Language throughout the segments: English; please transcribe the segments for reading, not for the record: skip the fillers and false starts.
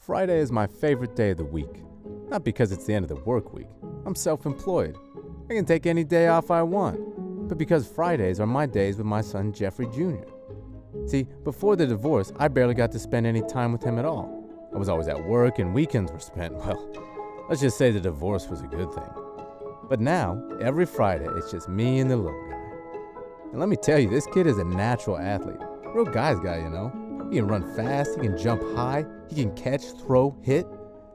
Friday is my favorite day of the week. Not because it's the end of the work week. I'm self-employed. I can take any day off I want. But because Fridays are my days with my son Jeffrey Jr. See, before the divorce, I barely got to spend any time with him at all. I was always at work and weekends were spent, well, let's just say the divorce was a good thing. But now, every Friday, it's just me and the little guy. And let me tell you, this kid is a natural athlete. Real guy's guy, you know. He can run fast, he can jump high, he can catch, throw, hit.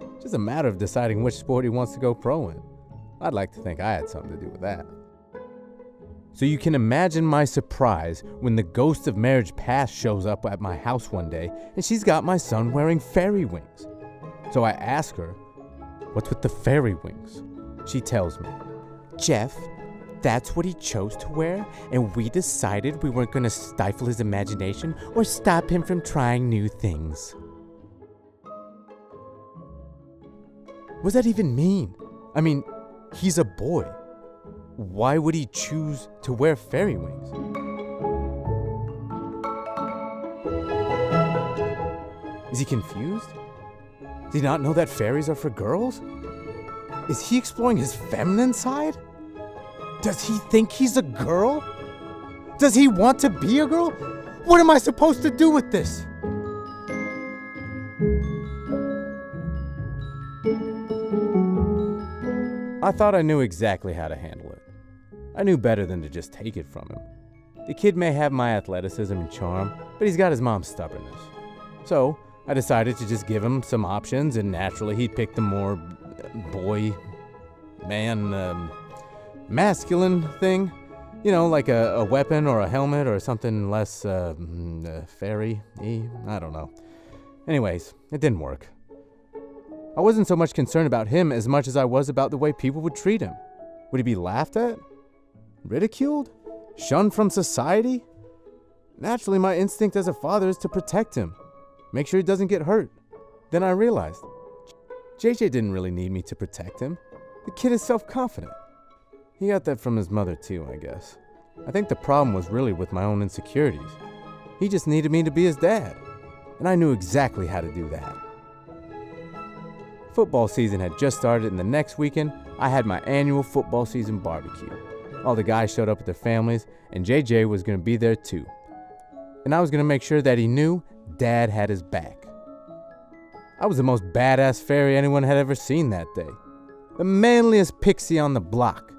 It's just a matter of deciding which sport he wants to go pro in. I'd like to think I had something to do with that. So you can imagine my surprise when the ghost of marriage past shows up at my house one day and she's got my son wearing fairy wings. So I ask her, "What's with the fairy wings?" She tells me, "Jeff, that's what he chose to wear, and we decided we weren't going to stifle his imagination or stop him from trying new things." What does that even mean? I mean, he's a boy. Why would he choose to wear fairy wings? Is he confused? Does he not know that fairies are for girls? Is he exploring his feminine side? Does he think he's a girl? Does he want to be a girl? What am I supposed to do with this? I thought I knew exactly how to handle it. I knew better than to just take it from him. The kid may have my athleticism and charm, but he's got his mom's stubbornness. So I decided to just give him some options, and naturally he'd pick the more masculine thing. You know, like a weapon or a helmet or something less fairy-y. I don't know. Anyways, it didn't work. I wasn't so much concerned about him as much as I was about the way people would treat him. Would he be laughed at? Ridiculed? Shunned from society? Naturally, my instinct as a father is to protect him. Make sure he doesn't get hurt. Then I realized, JJ didn't really need me to protect him. The kid is self-confident. He got that from his mother too, I guess. I think the problem was really with my own insecurities. He just needed me to be his dad. And I knew exactly how to do that. Football season had just started, and the next weekend, I had my annual football season barbecue. All the guys showed up with their families, and JJ was going to be there too. And I was going to make sure that he knew Dad had his back. I was the most badass fairy anyone had ever seen that day. The manliest pixie on the block.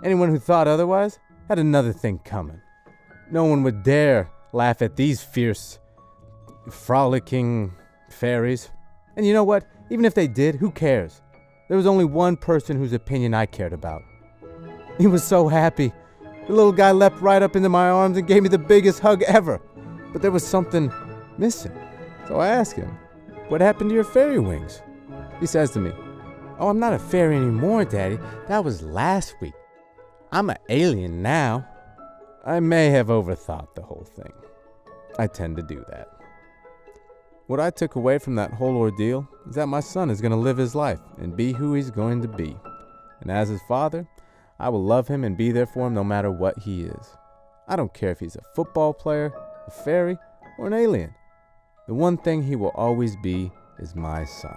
Anyone who thought otherwise had another thing coming. No one would dare laugh at these fierce, frolicking fairies. And you know what? Even if they did, who cares? There was only one person whose opinion I cared about. He was so happy. The little guy leapt right up into my arms and gave me the biggest hug ever. But there was something missing. So I asked him, "What happened to your fairy wings?" He says to me, "Oh, I'm not a fairy anymore, Daddy. That was last week. I'm an alien now." I may have overthought the whole thing. I tend to do that. What I took away from that whole ordeal is that my son is going to live his life and be who he's going to be. And as his father, I will love him and be there for him no matter what he is. I don't care if he's a football player, a fairy, or an alien. The one thing he will always be is my son.